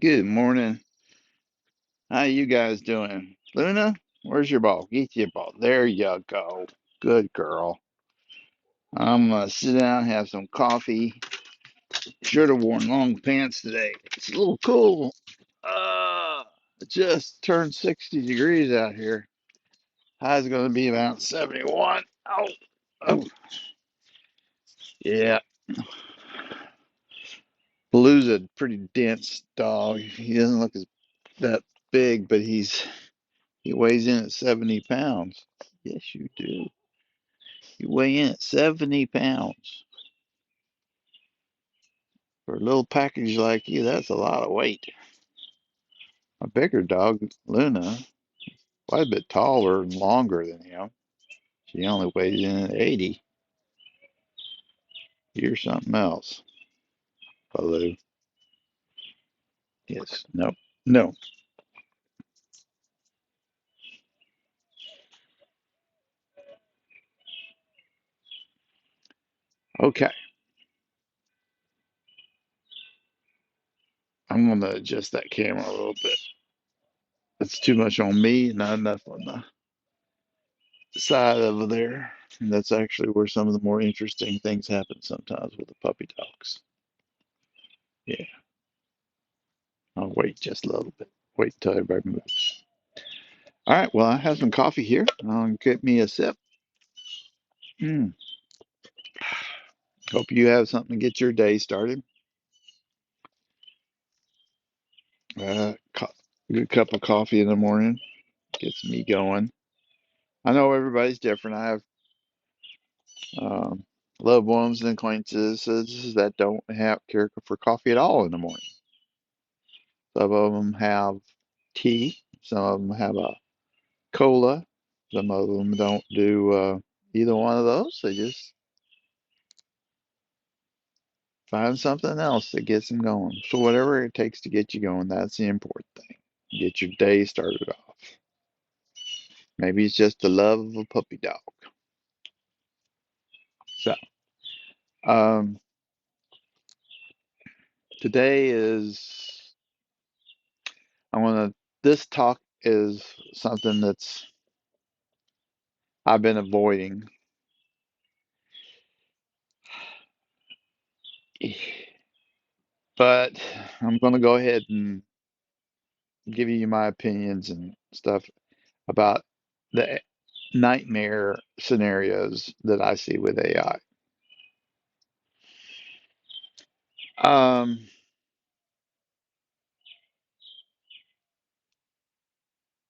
Good morning. How you guys doing? Luna, where's your ball? Get your ball. There you go. Good girl. I'm gonna sit down and have some coffee. Should have worn long pants today. It's a little cool. It just turned 60 degrees out here. High's gonna be about 71. Oh, oh, yeah. Blue's a pretty dense dog. He doesn't look that big, but he weighs in at 70 pounds. Yes, you do. You weigh in at 70 pounds. For a little package like you, that's a lot of weight. A bigger dog, Luna, quite a bit taller and longer than him. She only weighs in at 80. You're something else, Baloo. Yes, no, no. Okay, I'm going to adjust that camera a little bit. It's too much on me, not enough on the side over there. And that's actually where some of the more interesting things happen sometimes with the puppy dogs. Yeah, I'll wait just a little bit. Wait until everybody moves. All right, well, I have some coffee here. I'll get me a sip. Mm. Hope you have something to get your day started. Co Good cup of coffee in the morning gets me going. I know everybody's different. I have um, loved ones and acquaintances that don't have care for coffee at all in the morning. Some of them have tea. Some of them have a cola. Some of them don't do either one of those. They just find something else that gets them going. So whatever it takes to get you going, that's the important thing. Get your day started off. Maybe it's just the love of a puppy dog. So, um, today is I want to. This talk is something that's I've been avoiding, but I'm going to go ahead and give you my opinions and stuff about the nightmare scenarios that I see with AI. Um,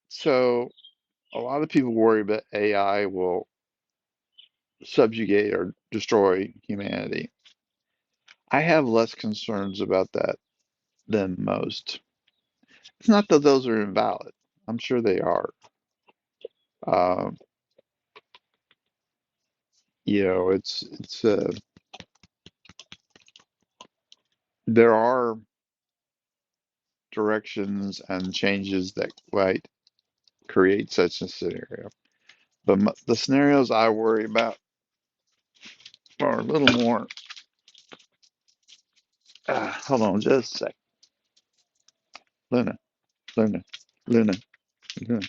so a lot of people worry that AI will subjugate or destroy humanity. I have less concerns about that than most. It's not that those are invalid. I'm sure they are. Um, it's there are directions and changes that might create such a scenario. But the scenarios I worry about are a little more. Hold on just a sec. Luna, Luna, Luna, Luna.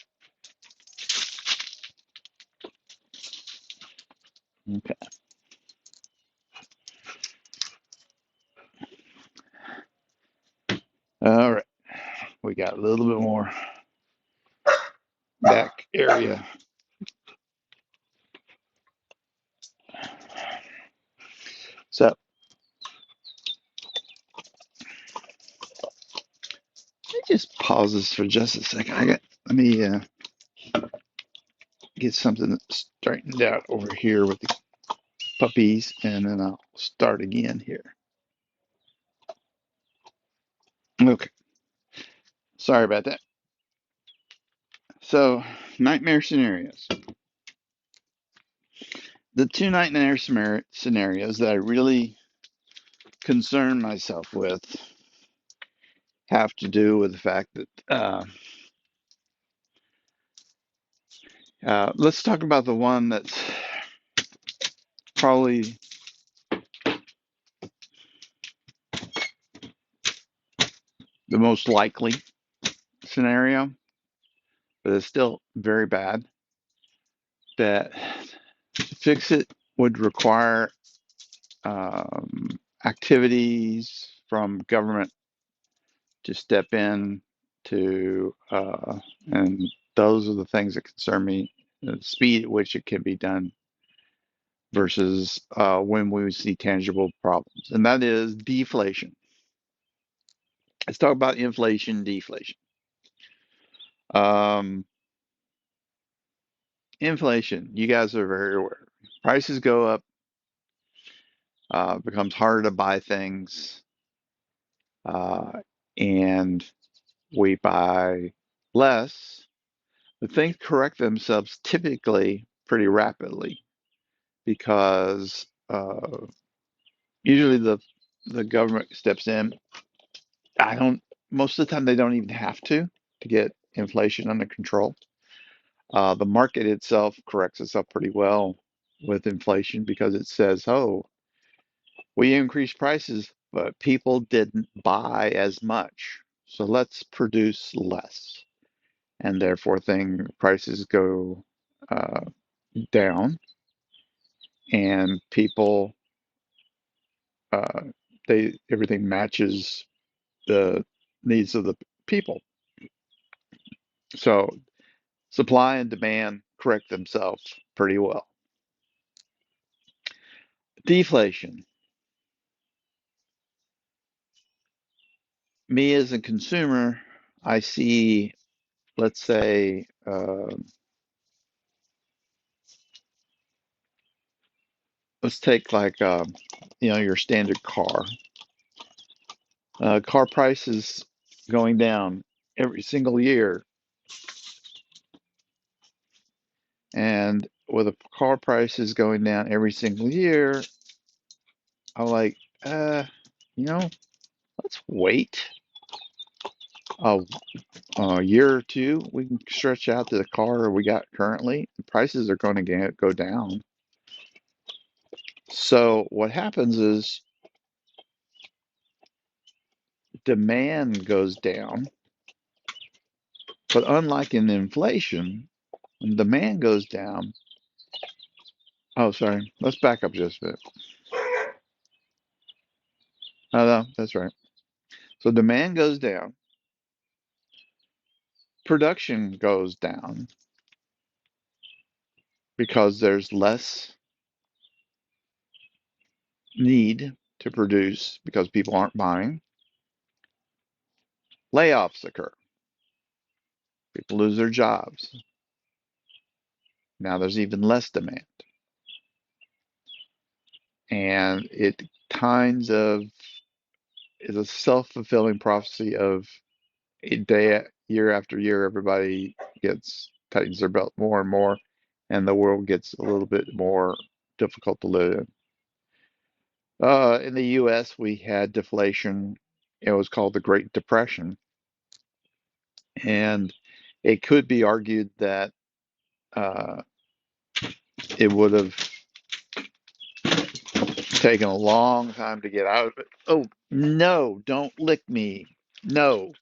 Okay. All right. We got a little bit more back area. So let me just pause this for just a second. Let me get something straightened out over here with the puppies, and then I'll start again here. Okay. Sorry about that. So, nightmare scenarios. The two nightmare scenarios that I really concern myself with have to do with the fact that let's talk about the one that's probably the most likely scenario, but it's still very bad. That to fix it would require activities from government to step in to, and those are the things that concern me. The speed at which it can be done versus when we see tangible problems, and that is deflation. Let's talk about inflation, deflation. Um, Inflation, you guys are very aware. Prices go up, becomes harder to buy things, uh, and we buy less. But things correct themselves typically pretty rapidly because usually the government steps in. I don't. Most of the time, they don't even have to get inflation under control. The market itself corrects itself pretty well with inflation because it says, "Oh, we increased prices, but people didn't buy as much, so let's produce less," and therefore, thing prices go uh, down, and people uh, they everything matches the needs of the people. So supply and demand correct themselves pretty well. Deflation. Me as a consumer, I see, let's say, let's take like, your standard car. Car prices going down every single year, and with the car prices going down every single year, I'm like, you know, let's wait a, a year or two. We can stretch out to the car we got currently. The prices are going to go down. So what happens is demand goes down, but unlike in inflation, when demand goes down, oh, sorry, let's back up just a bit. Oh, no, that's right. So demand goes down, production goes down because there's less need to produce because people aren't buying. Layoffs occur. People lose their jobs. Now there's even less demand. And it kinds of is a self-fulfilling prophecy of a day, year after year, everybody tightens their belt more and more, and the world gets a little bit more difficult to live in. In the U.S., we had deflation. It was called the Great Depression, and it could be argued that uh, it would have taken a long time to get out of it. Oh, no, don't lick me. No.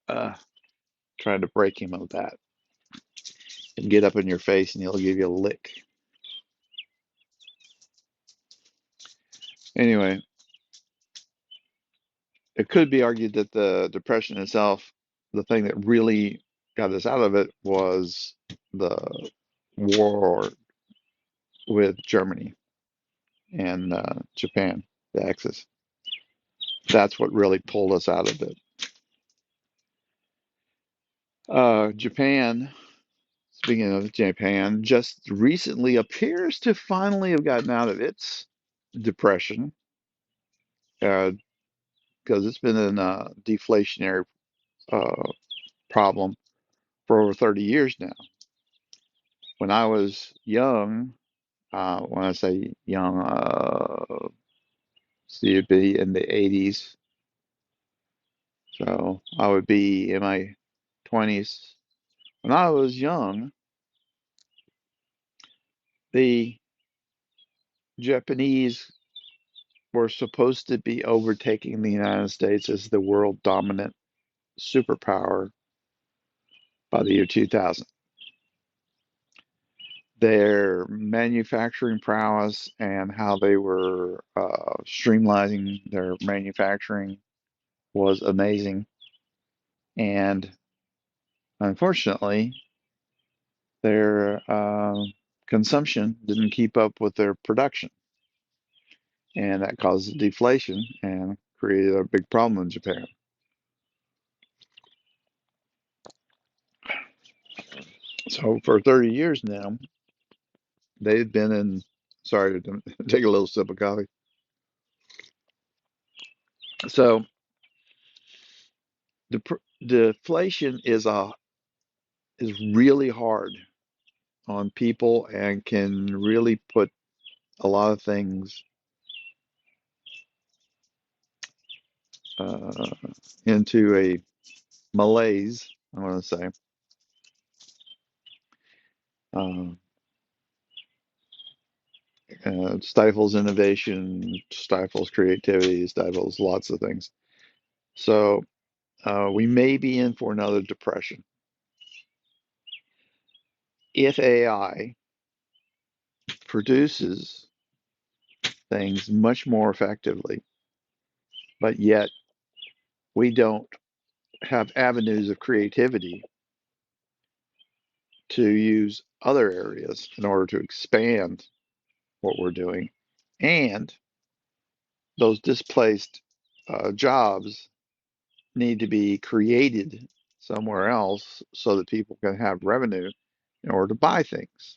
Uh, Trying to break him of that and get up in your face and he'll give you a lick. Anyway, it could be argued that the Depression itself, the thing that really got us out of it was the war with Germany and Japan, the Axis. That's what really pulled us out of it. Japan, speaking of Japan, just recently appears to finally have gotten out of its depression because it's been in a deflationary uh, problem for over 30 years now. When I was young, when I say young, see, it'd be in the 80s. So I would be in my 20s. When I was young, the Japanese we're supposed to be overtaking the United States as the world dominant superpower by the year 2000. Their manufacturing prowess and how they were streamlining their manufacturing was amazing. And unfortunately, their consumption didn't keep up with their production. And that caused deflation and created a big problem in Japan. So for 30 years now, they've been in, sorry to take a little sip of coffee. So the deflation is really hard on people and can really put a lot of things uh, into a malaise, I want to say. Um, stifles innovation, stifles creativity, stifles lots of things. So we may be in for another depression. If AI produces things much more effectively, but yet we don't have avenues of creativity to use other areas in order to expand what we're doing, and those displaced jobs need to be created somewhere else so that people can have revenue in order to buy things.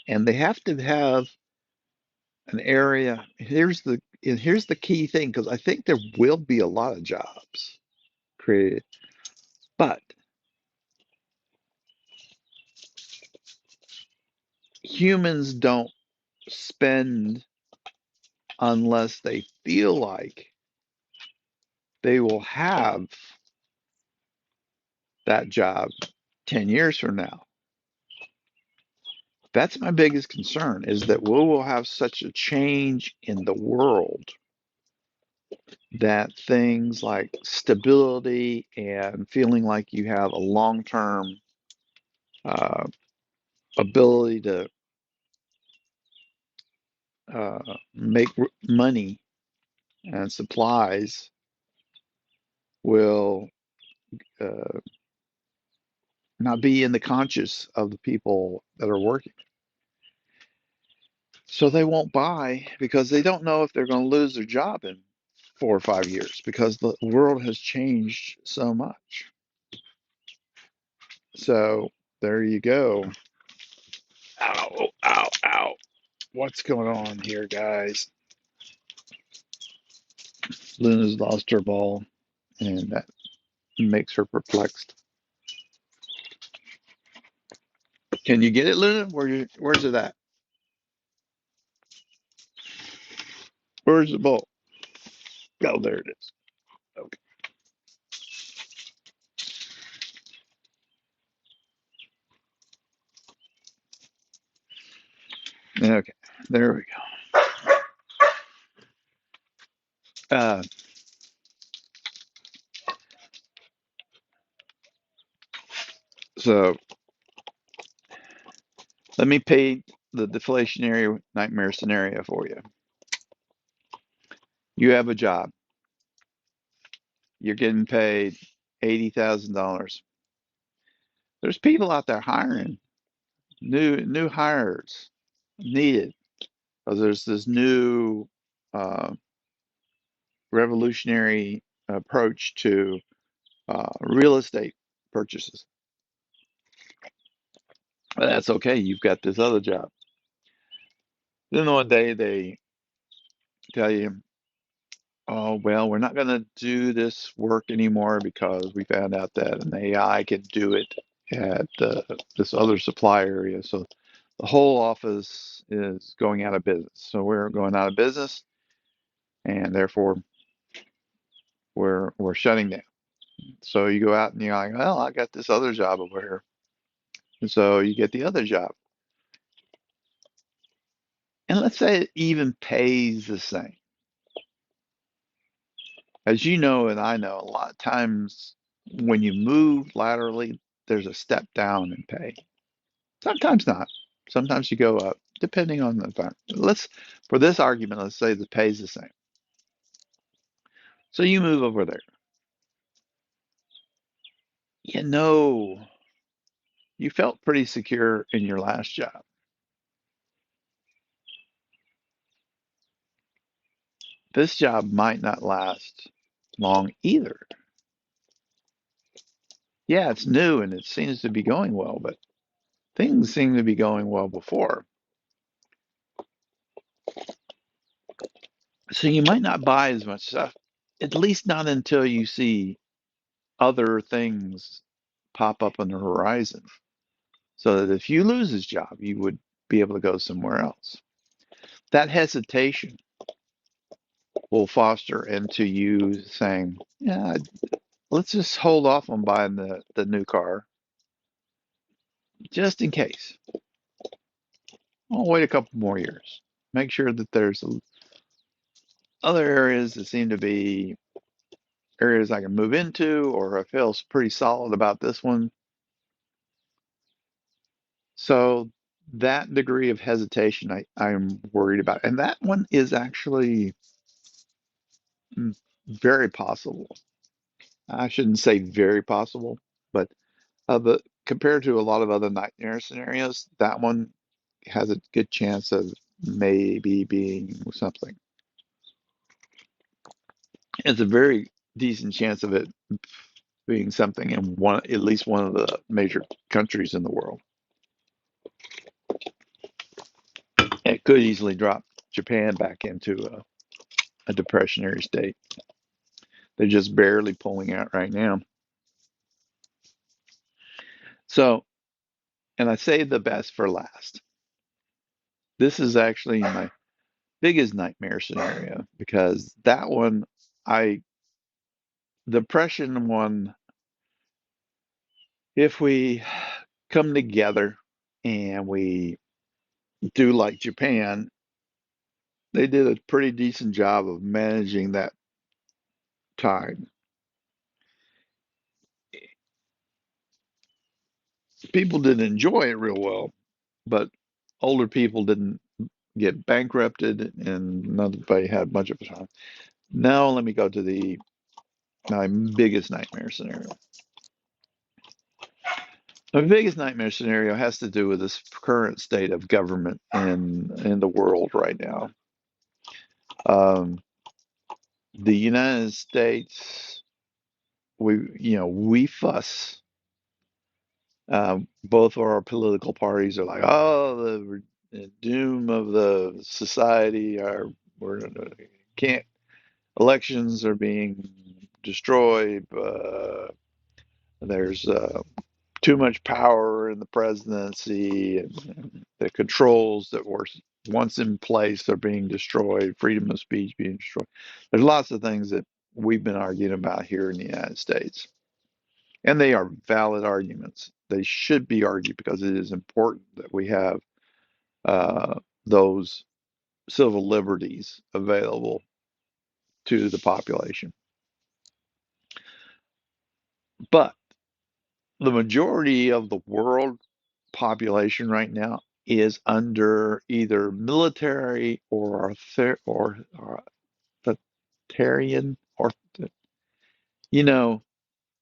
And they have to have an area. Here's the key thing, because I think there will be a lot of jobs created, but humans don't spend unless they feel like they will have that job 10 years from now. That's my biggest concern, is that we will have such a change in the world that things like stability and feeling like you have a long-term uh, ability to uh, make money and supplies will uh, not be in the conscious of the people that are working. So they won't buy because they don't know if they're going to lose their job in 4 or 5 years, because the world has changed so much. So there you go. Ow, ow, ow. What's going on here, guys? Luna's lost her ball, and that makes her perplexed. Can you get it, Luna? Where's it at? Where's the ball? Oh, there it is. Okay. Okay. There we go. So let me paint the deflationary nightmare scenario for you. You have a job. You're getting paid $80,000. There's people out there hiring, new hires needed, because there's this new uh, revolutionary approach to real estate purchases. But that's okay. You've got this other job. Then one day they tell you, oh, well, we're not going to do this work anymore because we found out that an AI can do it at this other supply area. So the whole office is going out of business. So we're going out of business, and therefore we're shutting down. So you go out and you're like, well, I got this other job over here. And so you get the other job. And let's say it even pays the same. As you know, and I know, a lot of times when you move laterally, there's a step down in pay. Sometimes not. Sometimes you go up, depending on the environment. For this argument, let's say the pay's the same. So you move over there. You know, you felt pretty secure in your last job. This job might not last long either. Yeah, it's new and it seems to be going well, but things seem to be going well before. So you might not buy as much stuff, at least not until you see other things pop up on the horizon. So that if you lose this job, you would be able to go somewhere else. That hesitation will foster into you saying, yeah, let's just hold off on buying the new car just in case. I'll wait a couple more years. Make sure that there's other areas that seem to be areas I can move into, or I feel pretty solid about this one. So that degree of hesitation, I'm worried about. And that one is actually very possible. I shouldn't say very possible, but compared to a lot of other nightmare scenarios, that one has a good chance of maybe being something. It's a very decent chance of it being something in at least one of the major countries in the world. It could easily drop Japan back into a depressionary state. They're just barely pulling out right now. So, and I say the best for last. This is actually my biggest nightmare scenario because that one, I depression one, if we come together and we do like Japan, they did a pretty decent job of managing that time. People didn't enjoy it real well, but older people didn't get bankrupted and nobody had much of a time. Now let me go to my biggest nightmare scenario. My biggest nightmare scenario has to do with this current state of government in the world right now. Um, the United States, we fuss. Both of our political parties are like, oh, the doom of the society are we're can't elections are being destroyed. There's too much power in the presidency, and the controls that were once in place are being destroyed. Freedom of speech being destroyed. There's lots of things that we've been arguing about here in the United States. And they are valid arguments. They should be argued because it is important that we have those civil liberties available to the population. But the majority of the world population right now is under either military or authoritarian or you know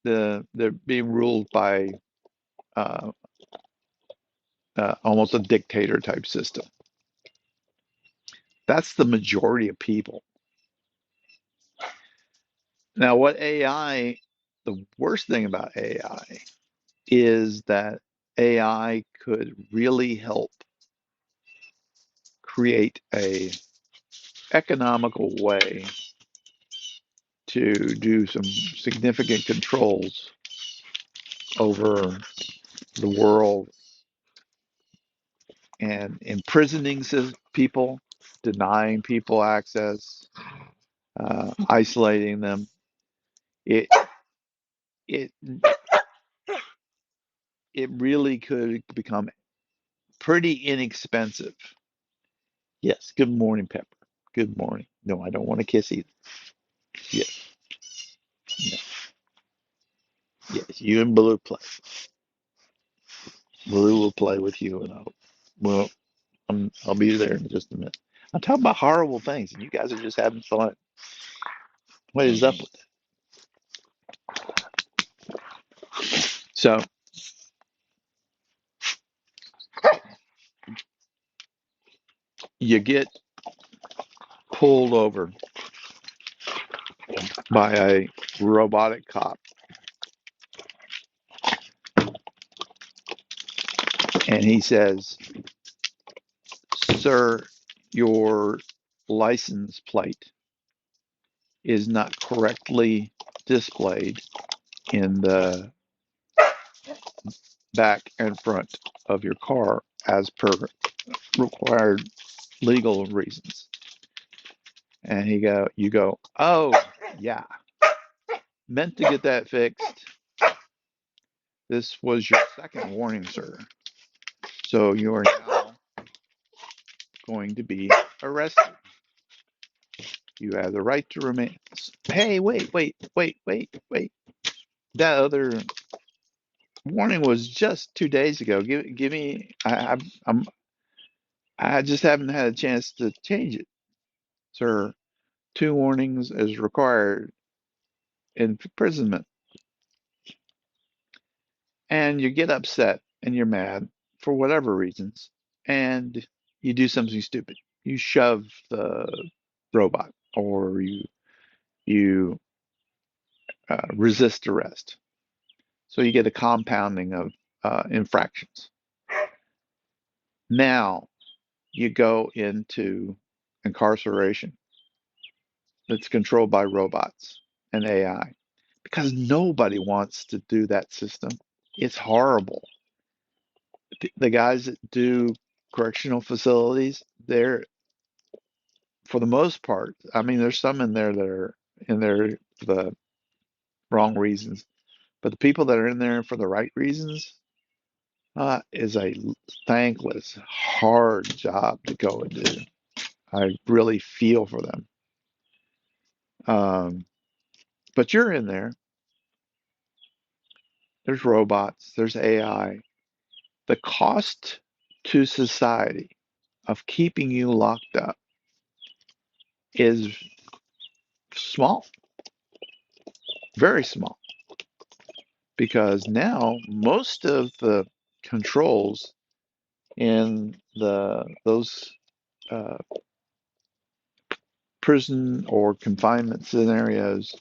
they're being ruled by uh, almost a dictator type system. That's the majority of people. Now, the worst thing about AI is that AI could really help create a economical way to do some significant controls over the world and imprisoning people, denying people access, isolating them. It it it really could become pretty inexpensive. Yes. Good morning, Pepper. Good morning. No, I don't want to kiss either. Yes. Yeah. Yes, you and Blue play. Blue will play with you, and well, I'll be there in just a minute. I'm talking about horrible things, and you guys are just having fun. What is up with it? So you get pulled over by a robotic cop, and he says, "Sir, your license plate is not correctly displayed in the back and front of your car as per required legal reasons." And you go, "Oh, yeah, meant to get that fixed. This was your second warning, sir. So you are now going to be arrested. You have the right to remain." Hey, wait. That other warning was just 2 days ago. Give me. I just haven't had a chance to change it, sir. Two warnings is required in imprisonment. And you get upset and you're mad for whatever reasons, and you do something stupid. You shove the robot, or you resist arrest. So you get a compounding of infractions. Now you go into incarceration that's controlled by robots and AI, because nobody wants to do that system. It's horrible. The guys that do correctional facilities, they're, for the most part, I mean, there's some in there that are in there for the wrong reasons, but the people that are in there for the right reasons is a thankless, hard job to go and do. I really feel for them. Um, but you're in there. There's robots. There's AI. The cost to society of keeping you locked up is small, very small, because now most of the controls in the those uh, prison or confinement scenarios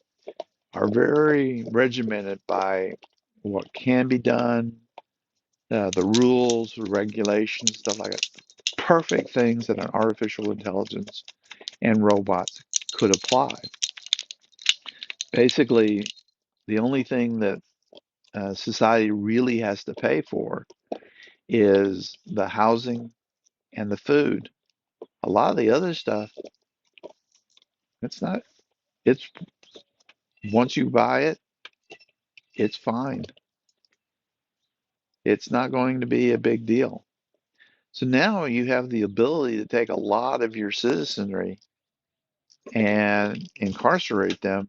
are very regimented by what can be done, the rules, the regulations, stuff like that. Perfect things that an artificial intelligence and robots could apply. Basically, the only thing that society really has to pay for is the housing and the food. A lot of the other stuff, it's not, it's once you buy it, it's fine. It's not going to be a big deal. So now you have the ability to take a lot of your citizenry and incarcerate them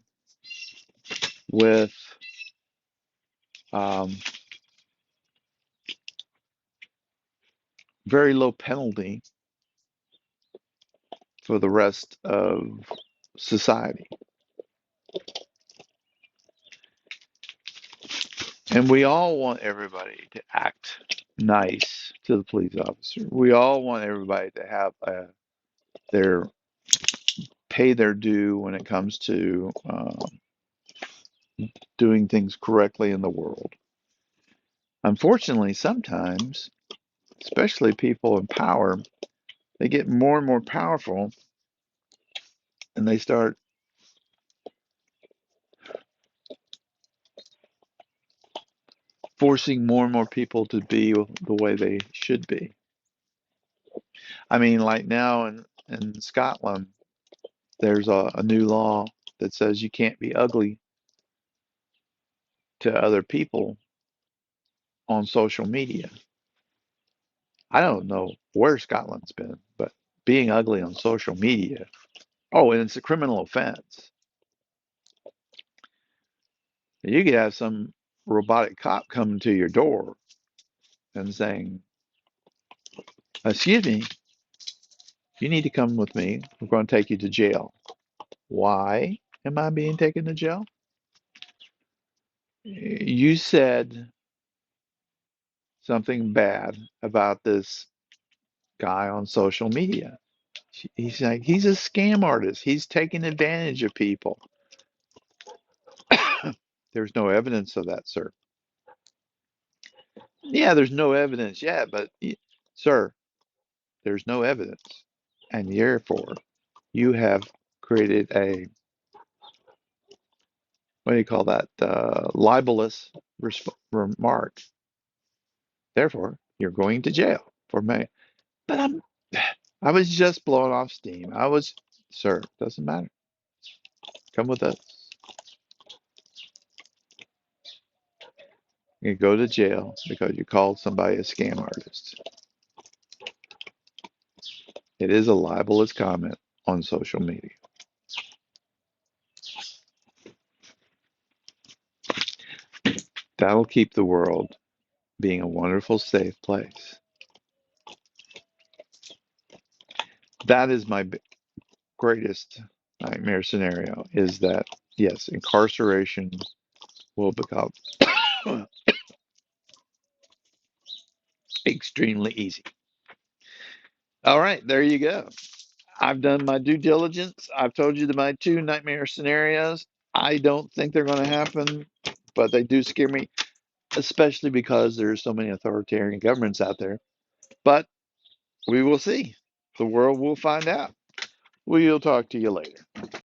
with um, very low penalty for the rest of society. And we all want everybody to act nice to the police officer. We all want everybody to have their pay their due when it comes to doing things correctly in the world. Unfortunately, sometimes, especially people in power, they get more and more powerful, and they start forcing more and more people to be the way they should be. I mean, like now in Scotland, there's a new law that says you can't be ugly to other people on social media. I don't know where Scotland's been, but being ugly on social media, oh, and it's a criminal offense. You could have some robotic cop coming to your door and saying, "Excuse me, you need to come with me. We're going to take you to jail." Why am I being taken to jail? You said something bad about this guy on social media. He's like, he's a scam artist. He's taking advantage of people. There's no evidence of that, sir. Yeah, there's no evidence yet, but sir, there's no evidence. And therefore, you have created a, what do you call that, libelous remark. Therefore, you're going to jail for me. But I was just blowing off steam. Sir, doesn't matter. Come with us. You go to jail because you called somebody a scam artist. It is a libelous comment on social media. That'll keep the world being a wonderful, safe place. That is my greatest nightmare scenario is that, yes, incarceration will become extremely easy. All right, there you go. I've done my due diligence. I've told you my two nightmare scenarios. I don't think they're going to happen, but they do scare me, especially because there's so many authoritarian governments out there. But we will see. The world will find out. We'll talk to you later.